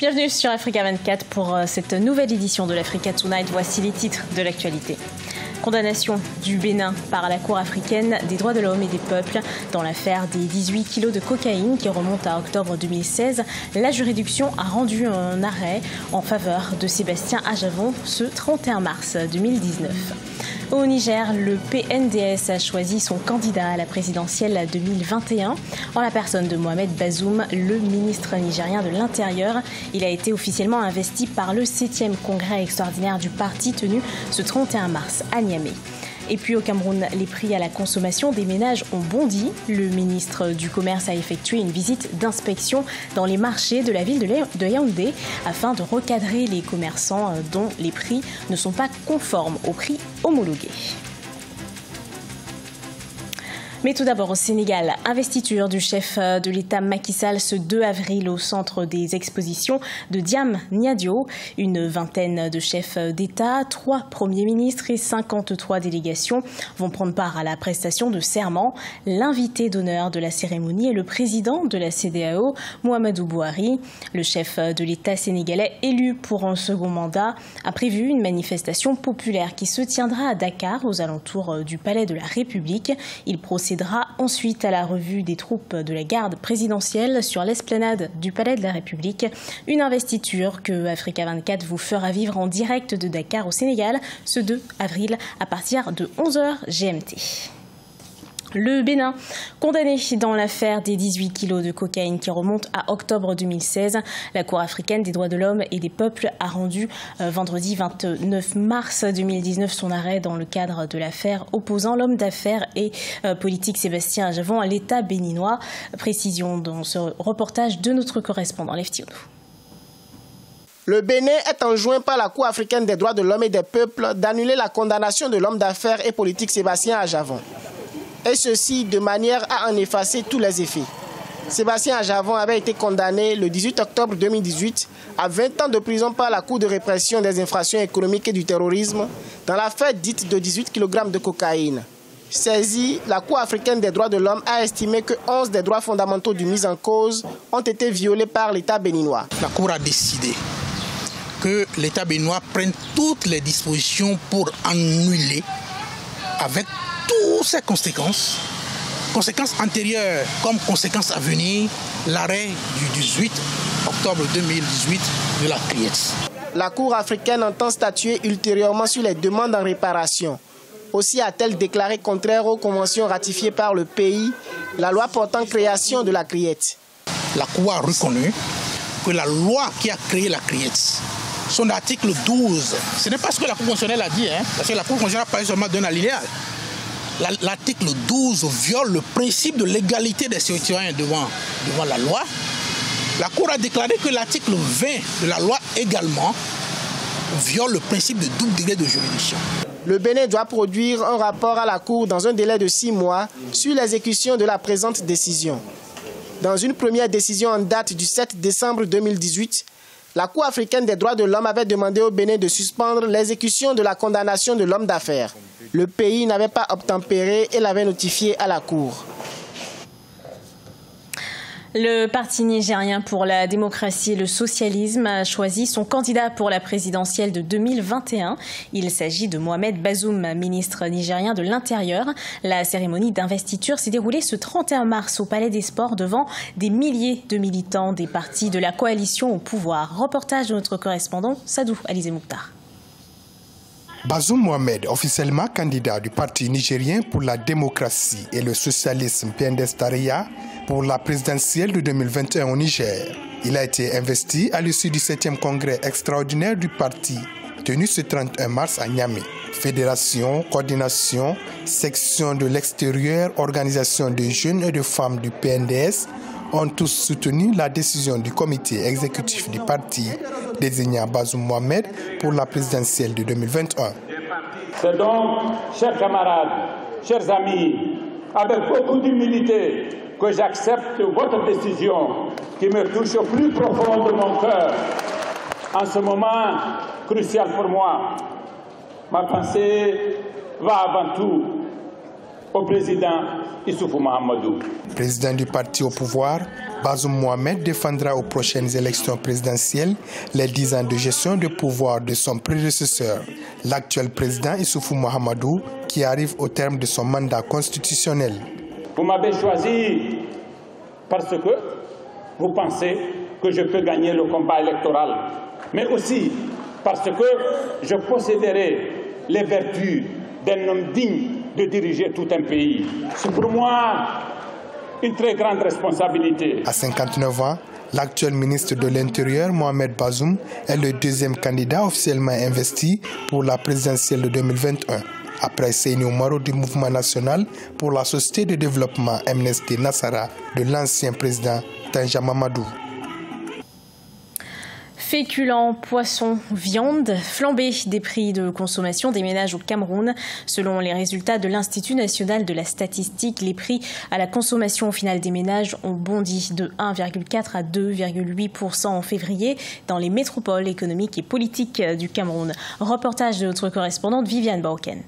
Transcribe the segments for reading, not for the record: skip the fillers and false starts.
Bienvenue sur Africa 24 pour cette nouvelle édition de l'Africa Tonight. Voici les titres de l'actualité. Condamnation du Bénin par la Cour africaine des droits de l'homme et des peuples dans l'affaire des 18 kilos de cocaïne qui remonte à octobre 2016. La juridiction a rendu un arrêt en faveur de Sébastien Ajavon ce 31 mars 2019. Au Niger, le PNDS a choisi son candidat à la présidentielle 2021 en la personne de Mohamed Bazoum, le ministre nigérien de l'Intérieur. Il a été officiellement investi par le 7e congrès extraordinaire du parti tenu ce 31 mars à Niamey. Et puis au Cameroun, les prix à la consommation des ménages ont bondi. Le ministre du Commerce a effectué une visite d'inspection dans les marchés de la ville de Yaoundé afin de recadrer les commerçants dont les prix ne sont pas conformes aux prix homologués. Mais tout d'abord au Sénégal, investiture du chef de l'État Macky Sall ce 2 avril au centre des expositions de Diamniadio. Une vingtaine de chefs d'État, 3 premiers ministres et 53 délégations vont prendre part à la prestation de serment. L'invité d'honneur de la cérémonie est le président de la CEDEAO, Mouhamadou Bouhari. Le chef de l'État sénégalais élu pour un second mandat a prévu une manifestation populaire qui se tiendra à Dakar aux alentours du Palais de la République. Il procédera ensuite à la revue des troupes de la garde présidentielle sur l'esplanade du Palais de la République. Une investiture que Africa 24 vous fera vivre en direct de Dakar au Sénégal ce 2 avril à partir de 11h GMT. Le Bénin, condamné dans l'affaire des 18 kilos de cocaïne qui remonte à octobre 2016. La Cour africaine des droits de l'homme et des peuples a rendu vendredi 29 mars 2019 son arrêt dans le cadre de l'affaire opposant l'homme d'affaires et politique Sébastien Ajavon à l'État béninois. Précision dans ce reportage de notre correspondant Leftionou. Le Bénin est enjoint par la Cour africaine des droits de l'homme et des peuples d'annuler la condamnation de l'homme d'affaires et politique Sébastien Ajavon. Et ceci de manière à en effacer tous les effets. Sébastien Ajavon avait été condamné le 18 octobre 2018 à 20 ans de prison par la Cour de répression des infractions économiques et du terrorisme dans l'affaire dite de 18 kg de cocaïne. Saisie, la Cour africaine des droits de l'homme a estimé que 11 des droits fondamentaux du mis en cause ont été violés par l'État béninois. La Cour a décidé que l'État béninois prenne toutes les dispositions pour annuler avec toutes ces conséquences antérieures comme conséquences à venir, l'arrêt du 18 octobre 2018 de la CRIEX. La Cour africaine entend statuer ultérieurement sur les demandes en réparation. Aussi a-t-elle déclaré contraire aux conventions ratifiées par le pays, la loi portant création de la CRIEX. La Cour a reconnu que la loi qui a créé la CRIEX, son article 12, ce n'est pas ce que la Cour constitutionnelle a dit, parce que la Cour constitutionnelle parle seulement d'un alinéa. L'article 12 viole le principe de l'égalité des citoyens devant la loi. La Cour a déclaré que l'article 20 de la loi également viole le principe de double degré de juridiction. Le Bénin doit produire un rapport à la Cour dans un délai de 6 mois sur l'exécution de la présente décision. Dans une première décision en date du 7 décembre 2018, la Cour africaine des droits de l'homme avait demandé au Bénin de suspendre l'exécution de la condamnation de l'homme d'affaires. Le pays n'avait pas obtempéré et l'avait notifié à la Cour. Le Parti nigérien pour la démocratie et le socialisme a choisi son candidat pour la présidentielle de 2021. Il s'agit de Mohamed Bazoum, ministre nigérien de l'Intérieur. La cérémonie d'investiture s'est déroulée ce 31 mars au Palais des Sports devant des milliers de militants des partis de la coalition au pouvoir. Reportage de notre correspondant Sadou Alizé Mouktar. Bazoum Mohamed, officiellement candidat du Parti nigérien pour la démocratie et le socialisme PNDS-Taraya pour la présidentielle de 2021 au Niger. Il a été investi à l'issue du 7e congrès extraordinaire du parti, tenu ce 31 mars à Niamey. Fédération, coordination, section de l'extérieur, organisation de jeunes et de femmes du PNDS ont tous soutenu la décision du comité exécutif du parti désignant Bazoum Mohamed pour la présidentielle de 2021. C'est donc, chers camarades, chers amis, avec beaucoup d'humilité que j'accepte votre décision qui me touche au plus profond de mon cœur. En ce moment crucial pour moi, ma pensée va avant tout au président Issoufou Mahamadou. Président du parti au pouvoir, Bazoum Mohamed défendra aux prochaines élections présidentielles les 10 ans de gestion de pouvoir de son prédécesseur, l'actuel président Issoufou Mahamadou, qui arrive au terme de son mandat constitutionnel. Vous m'avez choisi parce que vous pensez que je peux gagner le combat électoral, mais aussi parce que je posséderai les vertus d'un homme digne de diriger tout un pays. C'est pour moi une très grande responsabilité. À 59 ans, l'actuel ministre de l'Intérieur, Mohamed Bazoum, est le deuxième candidat officiellement investi pour la présidentielle de 2021. Après Seyni Oumaro du Mouvement national pour la Société de développement MNSD Nassara de l'ancien président Tanja Mamadou. Féculents, poissons, viande, flambée des prix de consommation des ménages au Cameroun. Selon les résultats de l'Institut national de la statistique, les prix à la consommation finale des ménages ont bondi de 1,4 à 2,8% en février dans les métropoles économiques et politiques du Cameroun. Reportage de notre correspondante Viviane Baoken.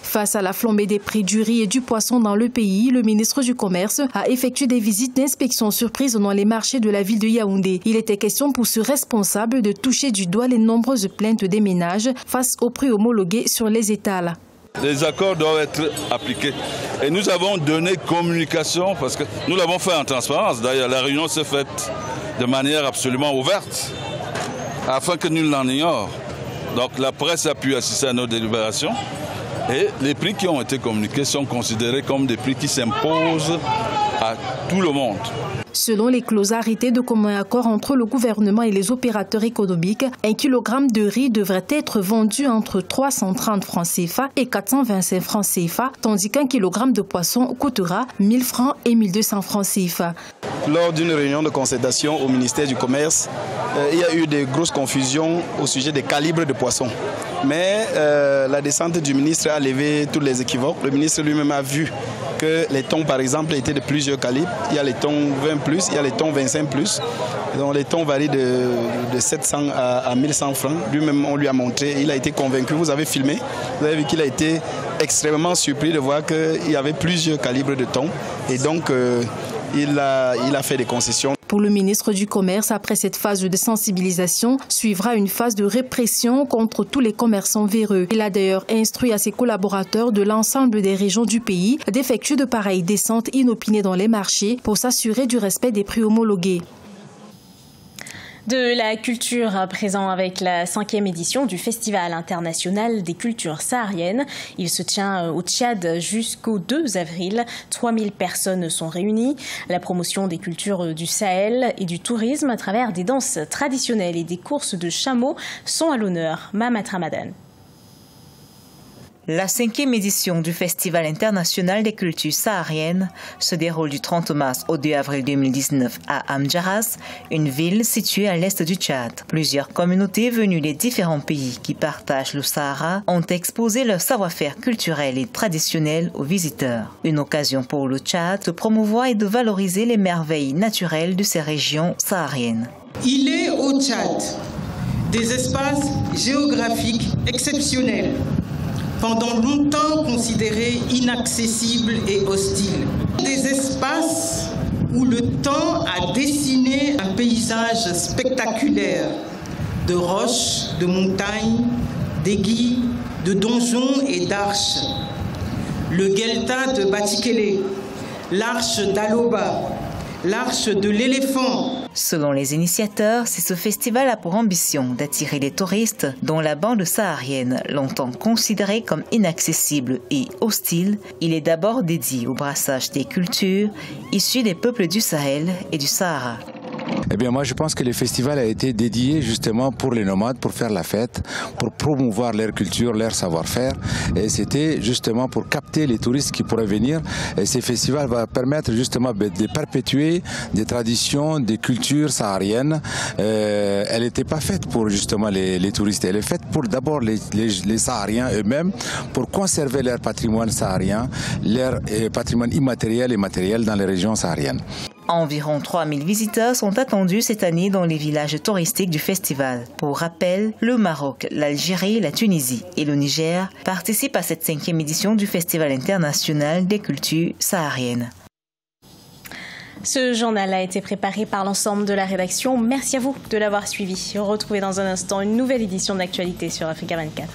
Face à la flambée des prix du riz et du poisson dans le pays, le ministre du Commerce a effectué des visites d'inspection surprise dans les marchés de la ville de Yaoundé. Il était question pour ce responsable de toucher du doigt les nombreuses plaintes des ménages face aux prix homologués sur les étals. Les accords doivent être appliqués. Et nous avons donné communication, parce que nous l'avons fait en transparence. D'ailleurs, la réunion s'est faite de manière absolument ouverte, afin que nul n'en ignore. Donc la presse a pu assister à nos délibérations. Et les prix qui ont été communiqués sont considérés comme des prix qui s'imposent à tout le monde. Selon les clauses arrêtées de commun accord entre le gouvernement et les opérateurs économiques, 1 kg de riz devrait être vendu entre 330 francs CFA et 425 francs CFA, tandis qu'1 kg de poisson coûtera 1000 francs et 1200 francs CFA. Lors d'une réunion de concertation au ministère du Commerce, il y a eu de grosses confusions au sujet des calibres de poissons. Mais la descente du ministre a levé tous les équivoques. Le ministre lui-même a vu que les thons, par exemple, étaient de plusieurs calibres. Il y a les thons 20+, il y a les thons 25+. Donc les thons varient de 700 à 1100 francs. Lui-même, on lui a montré, il a été convaincu. Vous avez filmé, vous avez vu qu'il a été extrêmement surpris de voir qu'il y avait plusieurs calibres de thons. Et donc, il a fait des concessions. Pour le ministre du Commerce, après cette phase de sensibilisation, suivra une phase de répression contre tous les commerçants véreux. Il a d'ailleurs instruit à ses collaborateurs de l'ensemble des régions du pays d'effectuer de pareilles descentes inopinées dans les marchés pour s'assurer du respect des prix homologués. De la culture à présent avec la 5e édition du Festival international des cultures sahariennes. Il se tient au Tchad jusqu'au 2 avril. 3000 personnes sont réunies. La promotion des cultures du Sahel et du tourisme à travers des danses traditionnelles et des courses de chameaux sont à l'honneur. Mamat Ramadan. La 5e édition du Festival international des cultures sahariennes se déroule du 30 mars au 2 avril 2019 à Amdjaras, une ville située à l'est du Tchad. Plusieurs communautés venues des différents pays qui partagent le Sahara ont exposé leur savoir-faire culturel et traditionnel aux visiteurs. Une occasion pour le Tchad de promouvoir et de valoriser les merveilles naturelles de ces régions sahariennes. Il est au Tchad des espaces géographiques exceptionnels, pendant longtemps considérés inaccessibles et hostiles. Des espaces où le temps a dessiné un paysage spectaculaire de roches, de montagnes, d'aiguilles, de donjons et d'arches. Le Guelta de Batikele, l'arche d'Aloba, l'arche de l'éléphant. Selon les initiateurs, ce festival a pour ambition d'attirer les touristes dont la bande saharienne, longtemps considérée comme inaccessible et hostile, il est d'abord dédié au brassage des cultures issues des peuples du Sahel et du Sahara. Eh bien, moi, je pense que le festival a été dédié justement pour les nomades, pour faire la fête, pour promouvoir leur culture, leur savoir-faire. Et c'était justement pour capter les touristes qui pourraient venir. Et ce festival va permettre justement de perpétuer des traditions, des cultures sahariennes. Elle n'était pas faite pour justement les touristes. Elle est faite pour d'abord les Sahariens eux-mêmes, pour conserver leur patrimoine saharien, leur patrimoine immatériel et matériel dans les régions sahariennes. Environ 3000 visiteurs sont attendus cette année dans les villages touristiques du festival. Pour rappel, le Maroc, l'Algérie, la Tunisie et le Niger participent à cette 5e édition du Festival international des cultures sahariennes. Ce journal a été préparé par l'ensemble de la rédaction. Merci à vous de l'avoir suivi. Retrouvez dans un instant une nouvelle édition d'actualité sur Africa 24.